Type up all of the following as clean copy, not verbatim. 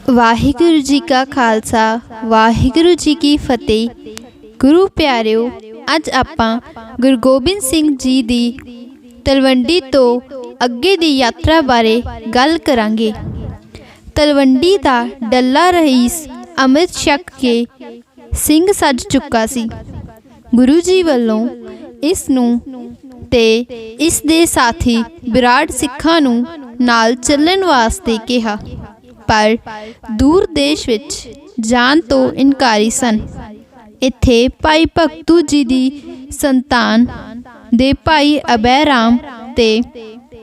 वाहिगुरु जी का खालसा वाहिगुरु जी की फतेह। गुरु प्यारिओ, अज आपां गुरु गोबिंद सिंह जी दी तलवंडी तो अगे दी यात्रा बारे गल करांगे। तलवंडी दा डल्ला रईस अमृत छक के सिंह सज चुका सी। गुरु जी वल्लों इस नूं ते इस दे साथी विराट सिखां नूं नाल चलण वास्ते कहा, पर दूर देश विच जान तो इनकारी सन। इत्थे भाई भगतू जी दी संतान दे भाई अभय राम ते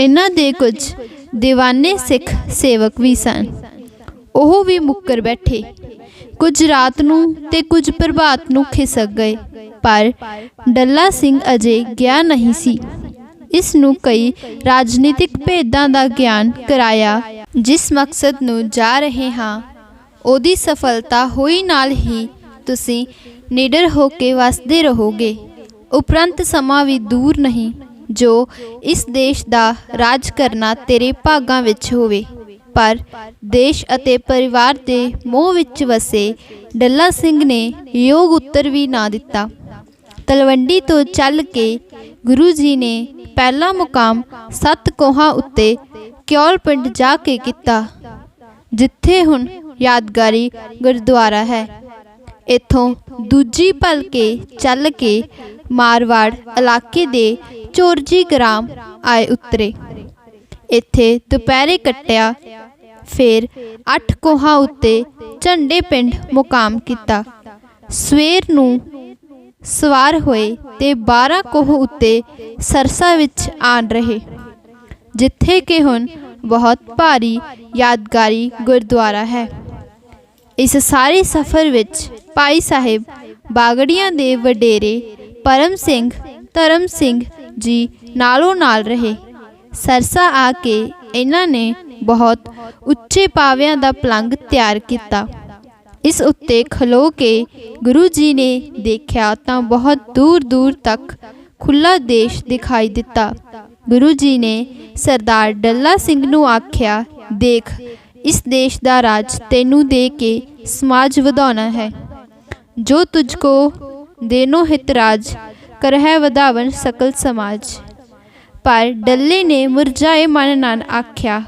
इन्हां दे कुछ दीवाने सिख सेवक भी सन। ओह भी मुक्कर बैठे। कुछ रात नूं ते कुछ प्रभात नूं खिसक गए, पर डल्ला सिंह अजे गया नहीं सी। इस नूं कई राजनीतिक भेदां दा ज्ञान कराया। जिस मकसद नूं जा रहे हाँ ओदी सफलता होई नाल ही तुसीं निडर हो के वसदे रहोगे। उपरंत समा भी दूर नहीं जो इस देश दा राज करना तेरे भागां विच होवे। पर देश अते परिवार दे मोह विच वसे डल्ला सिंह ने योग उत्तर भी ना दिता। तलवंडी तो चल के गुरु जी ने पहला मुकाम 7 कोहां उत्ते क्योल पिंड जाके किता, जिथे हुण यादगारी गुरुद्वारा है। इथों दूजी पल के चल के मारवाड़ इलाके दे चोरजी ग्राम आए उतरे। इत्थे दुपहरे कट्टिया, फिर 8 कोहां उत्ते झंडे पिंड मुकाम किता। सवेर नूं सवार होए ते 12 कोह उत्ते सरसा विच आन रहे, जिथे कि हुण बहुत भारी यादगारी गुरुद्वारा है। इस सारे सफ़र विच भाई साहिब बागड़ियां दे वडेरे परम सिंह धर्म सिंह जी नालों नाल रहे। सरसा आके इन्हां ने बहुत उच्चे पावियां दा पलंग तैयार किया। इस उत्ते खलो के गुरु जी ने देखा तां बहुत दूर दूर तक खुला देश दिखाई दिता। गुरु जी ने सरदार डल्ला सिंह नूं आख्या, देख इस देश दा राज तैनू दे के समाज वधाउणा है। जो तुझको देनो हित राज करहै वधावन सकल समाज। पर डल्ले ने मुरझाए मन नाल आख्या,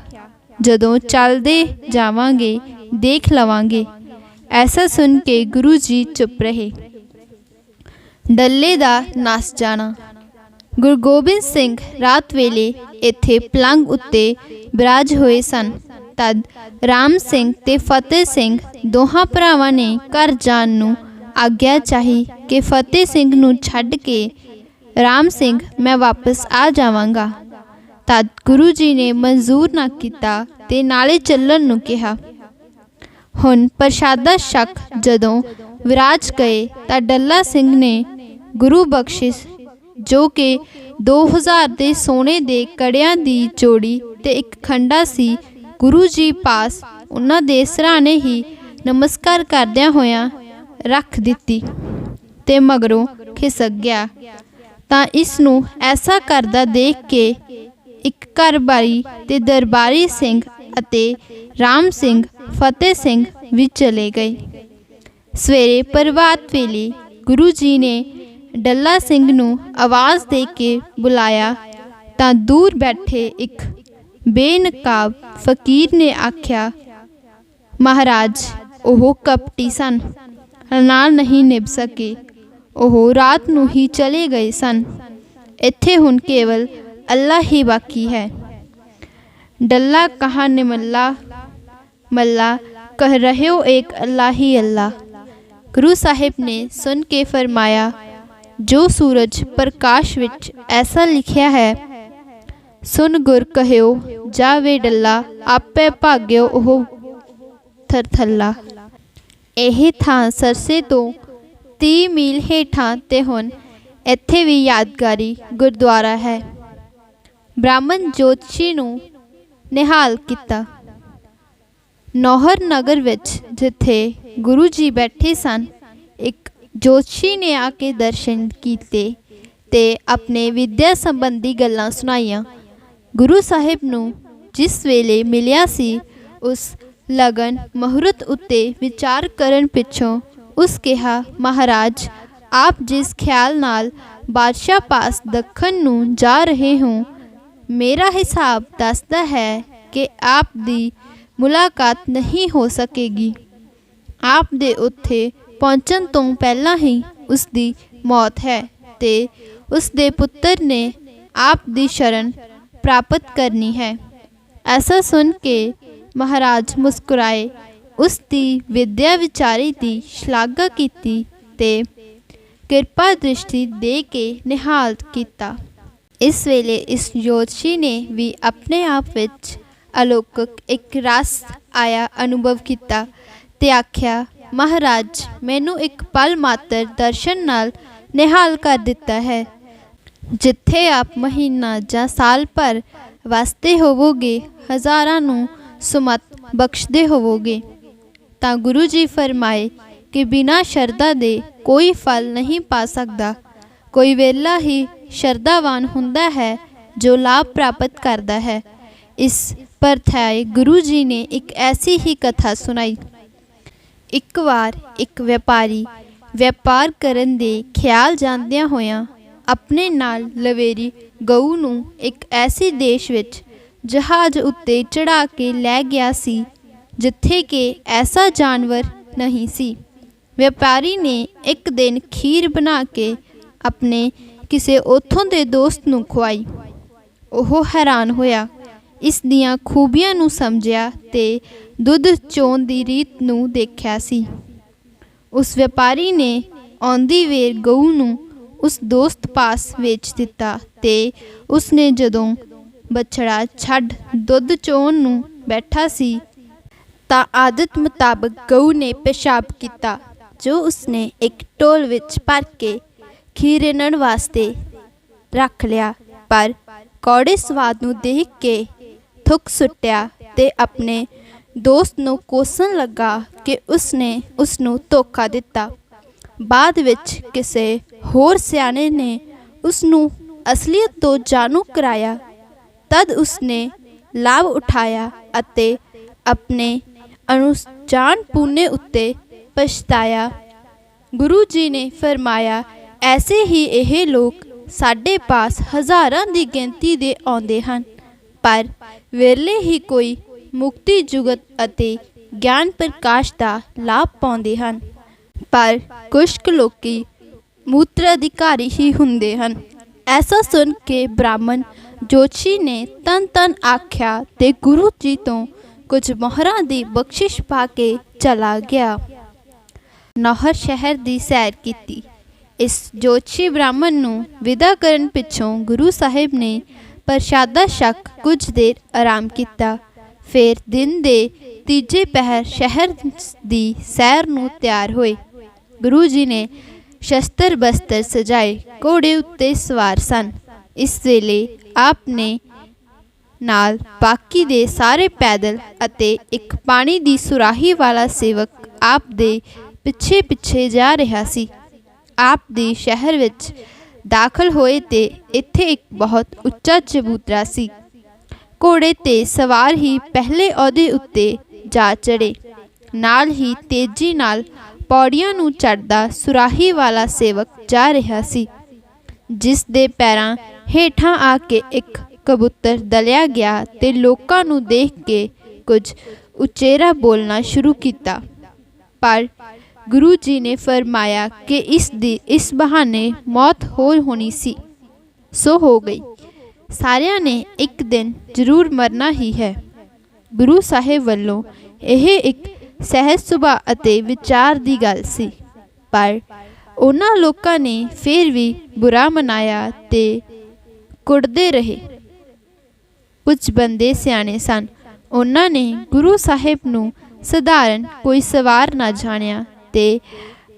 जदों चलदे जावांगे देख लवांगे। ऐसा सुन के गुरु जी चुप रहे। डल्ले दा नस जाना। गुरु गोबिंद सिंह रात वेले इत्थे पलंग उत्ते बिराज होए सन। तद राम सिंह ते फतेह सिंह दोहां भरावां ने घर जाण नूं आग्या चाही कि फतेह सिंह नूं छड्ड के राम सिंह मैं वापस आ जावांगा। तद गुरु जी ने मंजूर ना किता ते नाले चलण नूं कहा। हुण प्रशादा शक जदों विराज गए तां डल्ला सिंह ने गुरु बख्शिश जो कि 2000 दे सोने दे कड़ियां दी जोड़ी ते एक खंडा सी, गुरु जी पास उन्हां दे सराहने ही नमस्कार करदियां होयां रख दिती ते मगरों खिसक गया। तां इस नूं ऐसा करदा देख के एक घरबारी ते दरबारी सिंह अते राम सिंह फतेह सिंह भी चले गए। सवेरे प्रभात वेले गुरु जी ने डल्ला सिंह नूं आवाज़ दे के बुलाया तां दूर बैठे एक बेनकाब फकीर ने आख्या, महाराज ओह कपटी सन, नाल नहीं निभ सके। ओह रात नूं ही चले गए सन। इत्थे हुण केवल अल्लाह ही बाकी है। डल्ला कहा निमल्ला मल्ला कह रहे हो एक अल्लाह ही अल्लाह। गुरु साहिब ने सुन के फरमाया, जो सूरज प्रकाश विच ऐसा लिखिया है, सुन गुर कहियो जावे डल्ला आपे भाग्यो ओह थरथल्ला। यह थां सरसे तो 30 मील हेठां ते हुण इत्थे भी यादगारी गुरुद्वारा है। ब्राह्मण जोतशी नूं निहाल किता। नौहर नगर विच जिथे गुरु जी बैठे सन, एक जोतशी ने आके दर्शन कीते ते अपने विद्या संबंधी गल्लां सुनाइयां। गुरु साहिब नूं जिस वेले मिलिया सी उस ਲਗਨ ਮਹੂਰਤ ਉੱਤੇ ਵਿਚਾਰ ਕਰਨ ਪਿੱਛੋਂ ਉਸ ਕਿਹਾ, ਮਹਾਰਾਜ, ਆਪ ਜਿਸ ਖਿਆਲ ਨਾਲ ਬਾਦਸ਼ਾਹ ਪਾਸ ਦੱਖਣ ਨੂੰ ਜਾ ਰਹੇ ਹੋ, ਮੇਰਾ ਹਿਸਾਬ ਦੱਸਦਾ ਹੈ ਕਿ ਆਪ ਦੀ ਮੁਲਾਕਾਤ ਨਹੀਂ ਹੋ ਸਕੇਗੀ। ਆਪ ਦੇ ਉੱਥੇ ਪਹੁੰਚਣ ਤੋਂ ਪਹਿਲਾਂ ਹੀ ਉਸ ਦੀ ਮੌਤ ਹੈ ਤੇ ਉਸ ਦੇ ਪੁੱਤਰ ਨੇ ਆਪ ਦੀ ਸ਼ਰਨ ਪ੍ਰਾਪਤ ਕਰਨੀ ਹੈ। ਐਸਾ ਸੁਣ ਕੇ ਮਹਾਰਾਜ ਮੁਸਕਰਾਏ, ਉਸ ਦੀ ਵਿਦਿਆ ਵਿਚਾਰੀ ਦੀ ਸ਼ਲਾਘਾ ਕੀਤੀ ਤੇ ਕਿਰਪਾ ਦ੍ਰਿਸ਼ਟੀ ਦੇ ਕੇ ਨਿਹਾਲ ਕੀਤਾ। ਇਸ ਵੇਲੇ ਇਸ ਜੋਤਸ਼ੀ ਨੇ ਵੀ ਆਪਣੇ ਆਪ ਵਿੱਚ ਅਲੌਕਿਕ ਇੱਕ ਰਸ ਆਇਆ ਅਨੁਭਵ ਕੀਤਾ ਤੇ ਆਖਿਆ, ਮਹਾਰਾਜ, ਮੈਨੂੰ ਇੱਕ ਪਲ ਮਾਤਰ ਦਰਸ਼ਨ ਨਾਲ ਨਿਹਾਲ ਕਰ ਦਿੱਤਾ ਹੈ। ਜਿੱਥੇ ਆਪ ਮਹੀਨਾ ਜਾਂ ਸਾਲ ਭਰ ਵਸਦੇ ਹੋਵੋਗੇ, ਹਜ਼ਾਰਾਂ ਨੂੰ ਸੁਮਤ ਬਖਸ਼ਦੇ ਹੋਵੋਗੇ। ਤਾਂ ਗੁਰੂ ਜੀ ਫਰਮਾਏ ਕਿ ਬਿਨਾਂ ਸ਼ਰਧਾ ਦੇ ਕੋਈ ਫਲ ਨਹੀਂ ਪਾ ਸਕਦਾ। ਕੋਈ ਵੇਲਾ ਹੀ ਸ਼ਰਧਾਵਾਨ ਹੁੰਦਾ ਹੈ ਜੋ ਲਾਭ ਪ੍ਰਾਪਤ ਕਰਦਾ ਹੈ। ਇਸ ਪਰਥਾਏ ਗੁਰੂ ਜੀ ਨੇ ਇੱਕ ਐਸੀ ਹੀ ਕਥਾ ਸੁਣਾਈ। ਇੱਕ ਵਾਰ ਇੱਕ ਵਪਾਰੀ ਵਪਾਰ ਕਰਨ ਦੇ ਖਿਆਲ ਜਾਂਦਿਆਂ ਹੋਇਆਂ ਆਪਣੇ ਨਾਲ ਲਵੇਰੀ ਗਊ ਨੂੰ ਇੱਕ ਐਸੀ ਦੇਸ਼ ਵਿੱਚ ਜਹਾਜ਼ ਉੱਤੇ ਚੜ੍ਹਾ ਕੇ ਲੈ ਗਿਆ ਸੀ ਜਿੱਥੇ ਕਿ ਐਸਾ ਜਾਨਵਰ ਨਹੀਂ ਸੀ। ਵਪਾਰੀ ਨੇ ਇੱਕ ਦਿਨ ਖੀਰ ਬਣਾ ਕੇ ਆਪਣੇ ਕਿਸੇ ਉੱਥੋਂ ਦੇ ਦੋਸਤ ਨੂੰ ਖਵਾਈ। ਉਹ ਹੈਰਾਨ ਹੋਇਆ, ਇਸ ਦੀਆਂ ਖੂਬੀਆਂ ਨੂੰ ਸਮਝਿਆ ਤੇ ਦੁੱਧ ਚੋਣ ਦੀ ਰੀਤ ਨੂੰ ਦੇਖਿਆ ਸੀ। ਉਸ ਵਪਾਰੀ ਨੇ ਆਉਂਦੀ ਵੇਰ ਗਊ ਨੂੰ ਉਸ ਦੋਸਤ ਪਾਸ ਵੇਚ ਦਿੱਤਾ ਤੇ ਉਸਨੇ ਜਦੋਂ ਬਛੜਾ ਛੱਡ ਦੁੱਧ ਚੋਣ ਨੂੰ ਬੈਠਾ ਸੀ ਤਾਂ ਆਦਤ ਮੁਤਾਬਕ ਗਊ ਨੇ ਪਿਸ਼ਾਬ ਕੀਤਾ, ਜੋ ਉਸਨੇ ਇੱਕ ਢੋਲ ਵਿੱਚ ਭਰ ਕੇ ਖੀਰ ਰਿੰਨਣ ਵਾਸਤੇ ਰੱਖ ਲਿਆ। ਪਰ ਕੌੜੇ ਸਵਾਦ ਨੂੰ ਦੇਖ ਕੇ ਥੁੱਕ ਸੁੱਟਿਆ ਤੇ ਆਪਣੇ ਦੋਸਤ ਨੂੰ ਕੋਸਣ ਲੱਗਾ ਕਿ ਉਸਨੇ ਉਸਨੂੰ ਧੋਖਾ ਦਿੱਤਾ। ਬਾਅਦ ਵਿੱਚ ਕਿਸੇ ਹੋਰ ਸਿਆਣੇ ਨੇ ਉਸਨੂੰ ਅਸਲੀਅਤ ਤੋਂ ਜਾਣੂ ਕਰਾਇਆ। ਤਦ ਉਸਨੇ ਲਾਭ ਉਠਾਇਆ ਅਤੇ ਆਪਣੇ ਅਣਜਾਣ ਪੁਣੇ ਉੱਤੇ ਪਛਤਾਇਆ। ਗੁਰੂ ਜੀ ਨੇ ਫਰਮਾਇਆ, ਐਸੇ ਹੀ ਇਹ ਲੋਕ ਸਾਡੇ ਪਾਸ ਹਜ਼ਾਰਾਂ ਦੀ ਗਿਣਤੀ ਦੇ ਆਉਂਦੇ ਹਨ, ਪਰ ਵਿਰਲੇ ਹੀ ਕੋਈ ਮੁਕਤੀ ਜੁਗਤ ਅਤੇ ਗਿਆਨ ਪ੍ਰਕਾਸ਼ ਦਾ ਲਾਭ ਪਾਉਂਦੇ ਹਨ। ਪਰ ਕੁਛ ਲੋਕੀ ਮੂਤਰ ਅਧਿਕਾਰੀ ਹੀ ਹੁੰਦੇ ਹਨ। ਐਸਾ ਸੁਣ ਕੇ ਬ੍ਰਾਹਮਣ ਜੋਤਸ਼ੀ ਨੇ ਤਨ ਤਨ ਆਖਿਆ ਤੇ ਗੁਰੂ ਜੀ ਤੋਂ ਕੁਝ ਮੋਹਰਾਂ ਦੀ ਬਖਸ਼ਿਸ਼ ਪਾ ਕੇ ਚਲਾ ਗਿਆ। ਨੌਹਰ ਸ਼ਹਿਰ ਦੀ ਸੈਰ ਕੀਤੀ। ਇਸ ਜੋਤਸ਼ੀ ਬ੍ਰਾਹਮਣ ਨੂੰ ਵਿਦਾ ਕਰਨ ਪਿੱਛੋਂ ਗੁਰੂ ਸਾਹਿਬ ਨੇ ਪ੍ਰਸ਼ਾਦਾ ਛਕ ਕੁਝ ਦੇਰ ਆਰਾਮ ਕੀਤਾ। ਫਿਰ ਦਿਨ ਦੇ ਤੀਜੇ ਪਹਿਰ ਸ਼ਹਿਰ ਦੀ ਸੈਰ ਨੂੰ ਤਿਆਰ ਹੋਏ। ਗੁਰੂ ਜੀ ਨੇ ਸ਼ਸਤਰ ਬਸਤਰ ਸਜਾਏ, ਘੋੜੇ ਉੱਤੇ ਸਵਾਰ ਸਨ। ਇਸ ਵੇਲੇ ਆਪ ਨੇ ਨਾਲ ਬਾਕੀ ਦੇ ਸਾਰੇ ਪੈਦਲ ਅਤੇ ਇੱਕ ਪਾਣੀ ਦੀ ਸੁਰਾਹੀ ਵਾਲਾ ਸੇਵਕ ਆਪ ਦੇ ਪਿੱਛੇ ਪਿੱਛੇ ਜਾ ਰਿਹਾ ਸੀ। ਆਪ ਦੀ ਸ਼ਹਿਰ ਵਿੱਚ ਦਾਖਲ ਹੋਏ ਤੇ ਇੱਥੇ ਇੱਕ ਬਹੁਤ ਉੱਚਾ ਚਬੂਤਰਾ ਸੀ। ਘੋੜੇ ਤੇ ਸਵਾਰ ਹੀ ਪਹਿਲੇ ਅਹੁਦੇ ਉੱਤੇ ਜਾ ਚੜ੍ਹੇ। ਨਾਲ ਹੀ ਤੇਜ਼ੀ ਨਾਲ ਪੌੜੀਆਂ ਨੂੰ ਚੜ੍ਹਦਾ ਸੁਰਾਹੀ ਵਾਲਾ ਸੇਵਕ ਜਾ ਰਿਹਾ ਸੀ, ਜਿਸ ਦੇ ਪੈਰਾਂ ਹੇਠਾਂ ਆ ਕੇ ਇੱਕ ਕਬੂਤਰ ਦਲਿਆ ਗਿਆ ਤੇ ਲੋਕਾਂ ਨੂੰ ਦੇਖ ਕੇ ਕੁਝ ਉਚੇਰਾ ਬੋਲਣਾ ਸ਼ੁਰੂ ਕੀਤਾ। ਪਰ ਗੁਰੂ ਜੀ ਨੇ ਫਰਮਾਇਆ ਕਿ ਇਸ ਬਹਾਨੇ ਮੌਤ ਹੋਣੀ ਸੀ, ਸੋ ਹੋ ਗਈ। ਸਾਰਿਆਂ ਨੇ ਇੱਕ ਦਿਨ ਜ਼ਰੂਰ ਮਰਨਾ ਹੀ ਹੈ। ਗੁਰੂ ਸਾਹਿਬ ਵੱਲੋਂ ਇਹ ਇੱਕ ਸਹਿਜ ਸੁਭਾਅ ਅਤੇ ਵਿਚਾਰ ਦੀ ਗੱਲ ਸੀ, ਪਰ ਉਹਨਾਂ ਲੋਕਾਂ ਨੇ ਫਿਰ ਵੀ ਬੁਰਾ ਮਨਾਇਆ ਤੇ ਕੁੱਟਦੇ ਰਹੇ। ਕੁਝ ਬੰਦੇ ਸਿਆਣੇ ਸਨ। ਉਹਨਾਂ ਨੇ ਗੁਰੂ ਸਾਹਿਬ ਨੂੰ ਸਧਾਰਨ ਕੋਈ ਸਵਾਰ ਨਾ ਜਾਣਿਆ ਤੇ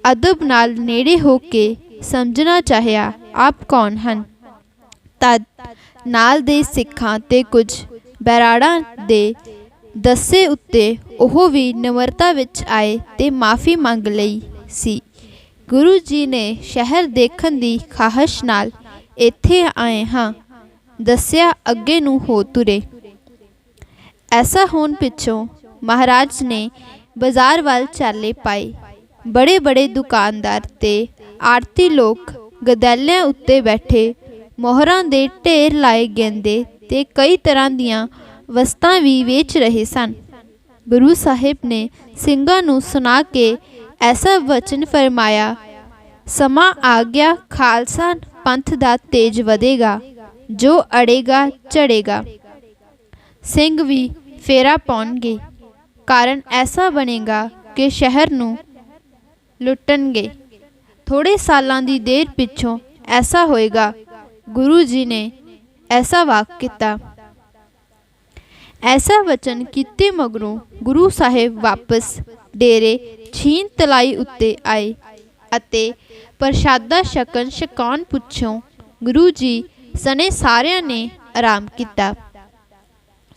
ਅਦਬ ਨਾਲ ਨੇੜੇ ਹੋ ਕੇ ਸਮਝਣਾ ਚਾਹਿਆ ਆਪ ਕੌਣ ਹਨ। ਤਦ ਨਾਲ ਦੇ ਸਿੱਖਾਂ ਤੇ ਕੁਝ ਬੈਰਾੜਾਂ ਦੇ ਦੱਸੇ ਉੱਤੇ ਉਹ ਵੀ ਨਿਮਰਤਾ ਵਿੱਚ ਆਏ ਤੇ ਮਾਫੀ ਮੰਗ ਲਈ ਸੀ। ਗੁਰੂ ਜੀ ਨੇ ਸ਼ਹਿਰ ਦੇਖਣ ਦੀ ਖਾਹਿਸ਼ ਨਾਲ ਇੱਥੇ ਆਏ ਹਾਂ ਦੱਸਿਆ, ਅੱਗੇ ਨੂੰ ਹੋ ਤੁਰੇ। ਐਸਾ ਹੋਣ ਪਿੱਛੋਂ महाराज ने बाजार वाल चाले पाए। बड़े बड़े दुकानदार ते आरती लोग गदैलियां उत्ते बैठे मोहरां दे ढेर लाए गेंदे ते कई तरह दीयां वस्तां भी वेच रहे सन। गुरु साहिब ने ਸਿੰਘਾਂ ਨੂੰ सुना के ऐसा वचन फरमाया, समा आ गया खालसा पंथ दा तेज वधेगा, जो अड़ेगा झड़ेगा। सिंह भी फेरा पाउणगे, कारण ऐसा बनेगा कि शहर नूं लुटणगे। थोड़े सालां दी देर पिछों ऐसा होएगा। गुरु जी ने ऐसा वाक किया। ऐसा वचन कीते मगरों गुरु साहिब वापस डेरे छीन तलाई उत्ते आए अते प्रशादा छकन छकाउण पिछों गुरु जी सने सारियां ने आराम किया।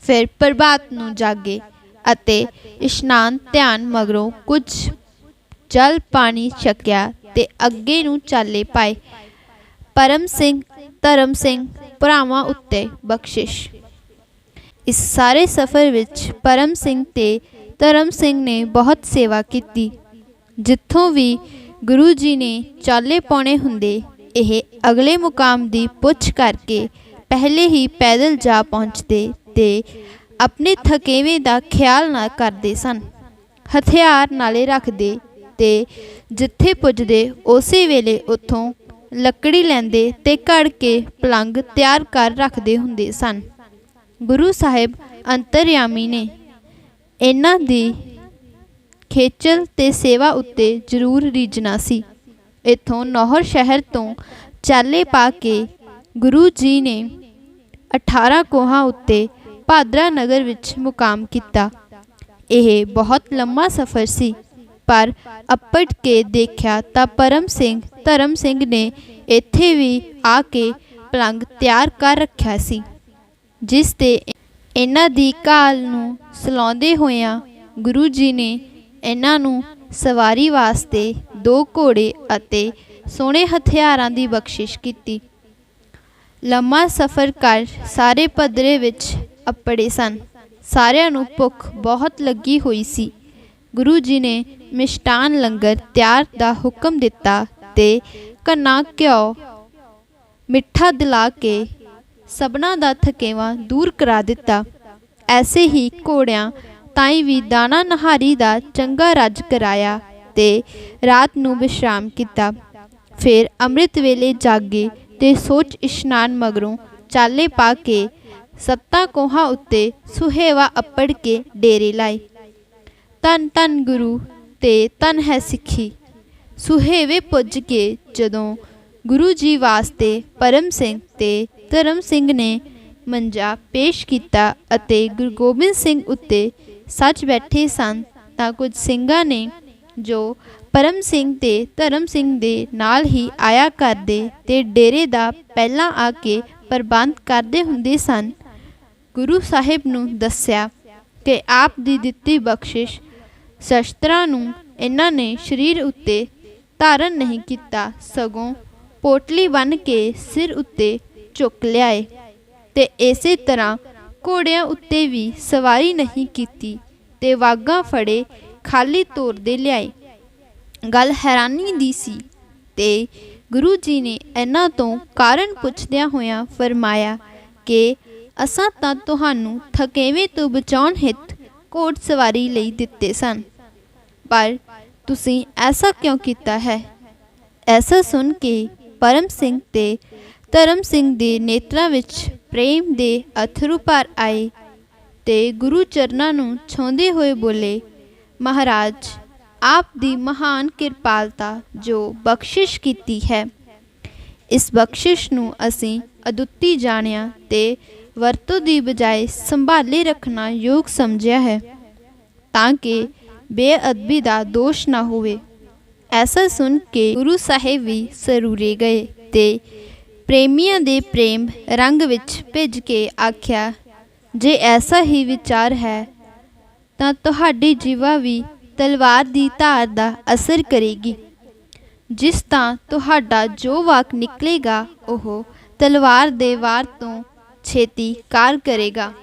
फिर प्रभात नूं जागे अते इशनान ध्यान मगरों कुछ जल पानी छकिया ते अगे नूं चाले पाए। परम सिंह धर्म सिंह भरावां उत्ते बख्शिश। इस सारे सफ़र विच परम सिंह ते धर्म सिंह ने बहुत सेवा की। जिथों भी गुरु जी ने चाले पाने हुंदे यह अगले मुकाम की पुछ करके पहले ही पैदल जा पहुँचते ते अपने थकेवें का ख्याल ना करते सन। हथियार नाले रखते ते जिथे पुजदे उसे वेले उथों लकड़ी लैंदे ते घड़ के पलंग तैयार कर रखते हुंदे सन। गुरु साहिब अंतरयामी ने इन्हां दी खेचल ते सेवा उत्ते जरूर रीझना सी। इत्थों नौहर शहर तो चाले पा के गुरु जी ने 18 कोहां उत्ते भादरा नगर विच मुकाम किया। यह बहुत लम्मा सफ़र सी, पर अपड़ के देखा तां परम सिंह धर्म सिंह ने इत्थे भी आके पलंग तैयार कर रखा सी, जिस ते इन्हां दी घाल नूं सलाउंदे होइयां गुरु जी ने इन्हां नूं सवारी वास्ते 2 घोड़े अते सोहणे हथियारां दी बख्शिश की। लम्मा सफ़र कर सारे पदरे विच अपड़े सन। सारियां नूं भुख बहुत लगी हुई सी। गुरु जी ने मिष्टान लंगर तैयार दा हुक्म दिता ते घना घ्यो मिठा दिला के सबना दा थकेवा दूर करा दिता। ऐसे ही घोड़ियां ताई भी दाना नहारी दा चंगा रज कराया ते रात नूं विश्राम किया। फिर अमृत वेले जागे ते सोच इशनान मगरों चाले पा के 7 कोहां उत्ते सुहेवा अपड़ के डेरे लाए। धन धन गुरु ते धन है सिखी। सुहेवे पुज के जदों गुरु जी वास्ते परम सिंह ते धर्म सिंह ने मंजा पेश किया अते गुरु गोबिंद सिंह उत्ते सच बैठे सन, तां कुछ सिंघां ने जो परम सिंह ते धर्म सिंह दे नाल ही आया करदे ते डेरे दा पहला आके प्रबंध करदे हुंदे सन, गुरु साहिब नूं दस्सिया कि आप दी दित्ती बख्शिश शस्त्रां नूं इन्हां ने शरीर उत्ते धारण नहीं किया, सगों पोटली बन के सिर उत्ते चुक लियाए ते इसे तरह घोड़ियां उत्ते भी सवारी नहीं की ते वागा फड़े खाली तोरदे लियाए। गल हैरानी दी सी ते गुरु जी ने इन्हां तो कारण पुछदियां होइयां फरमाया कि असां तां तुहानूं थकेवें तो बचाउण हित घोड़ सवारी लई दिते सन, पर तुसीं ऐसा क्यों कीता है। ऐसा सुन के परम सिंह ते धर्म सिंह दे नेत्रां विच प्रेम दे अथरू भर आए ते गुरु चरनां नूं छूंदे होए बोले, महाराज आप दी महान किरपालता जो बख्शिश कीती है, इस बख्शिश नूं असीं अदुੱਤੀ जाणिया ते वरतों दी बजाय संभाले रखना योग समझिया है, ताकि बेअदबी दा दोष ना होवे। ऐसा सुन के गुरु साहिब भी सरूरे गए ते प्रेमियां दे प्रेम रंग विच भिज के आख्या, जे ऐसा ही विचार है तां तुहाडी जीवा भी तलवार दी धार दा असर करेगी। जिस तां तुहाडा जो वाक निकलेगा ओह तलवार दे वार तो छेती कार करेगा।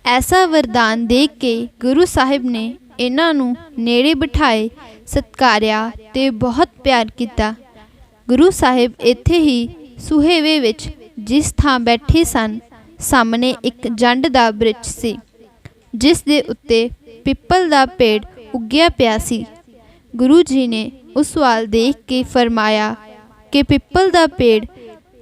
ਐਸਾ ਵਰਦਾਨ ਦੇਖ ਕੇ ਗੁਰੂ ਸਾਹਿਬ ਨੇ ਇਹਨਾਂ ਨੂੰ ਨੇੜੇ ਬਿਠਾਏ, ਸਤਿਕਾਰਿਆ ਤੇ ਬਹੁਤ ਪਿਆਰ ਕੀਤਾ। ਗੁਰੂ ਸਾਹਿਬ ਇੱਥੇ ਹੀ ਸੁਹੇਵੇ ਵਿੱਚ ਜਿਸ ਥਾਂ ਬੈਠੇ ਸਨ, ਸਾਹਮਣੇ ਇੱਕ ਜੰਡ ਦਾ ਬ੍ਰਿਛ ਸੀ, ਜਿਸ ਦੇ ਉੱਤੇ ਪਿੱਪਲ ਦਾ ਪੇੜ ਉੱਗਿਆ ਪਿਆ ਸੀ। ਗੁਰੂ ਜੀ ਨੇ ਉਸ ਵੱਲ ਦੇਖ ਕੇ ਫਰਮਾਇਆ ਕਿ ਪਿੱਪਲ ਦਾ ਪੇੜ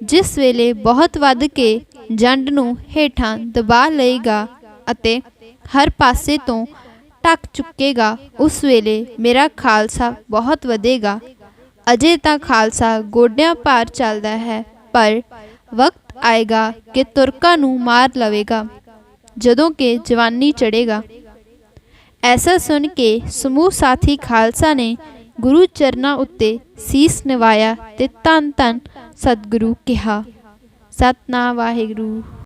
ਜਿਸ ਵੇਲੇ ਬਹੁਤ ਵੱਧ ਕੇ ਜੰਡ ਨੂੰ ਹੇਠਾਂ ਦਬਾ ਲਏਗਾ ਅਤੇ ਹਰ ਪਾਸੇ ਤੋਂ ਢੱਕ ਚੁੱਕੇਗਾ, ਉਸ ਵੇਲੇ ਮੇਰਾ ਖਾਲਸਾ ਬਹੁਤ ਵਧੇਗਾ। ਅਜੇ ਤਾਂ ਖਾਲਸਾ ਗੋਡਿਆਂ ਭਾਰ ਚੱਲਦਾ ਹੈ, ਪਰ ਵਕਤ ਆਏਗਾ ਕਿ ਤੁਰਕਾਂ ਨੂੰ ਮਾਰ ਲਵੇਗਾ, ਜਦੋਂ ਕਿ ਜਵਾਨੀ ਚੜ੍ਹੇਗਾ। ਐਸਾ ਸੁਣ ਕੇ ਸਮੂਹ ਸਾਥੀ ਖਾਲਸਾ ਨੇ ਗੁਰੂ ਚਰਨਾਂ ਉੱਤੇ ਸੀਸ ਨਿਵਾਇਆ ਤੇ ਧੰਨ ਧੰਨ ਸਤਿਗੁਰੂ ਕਿਹਾ। ਸਤਿਨਾਮ ਵਾਹਿਗੁਰੂ।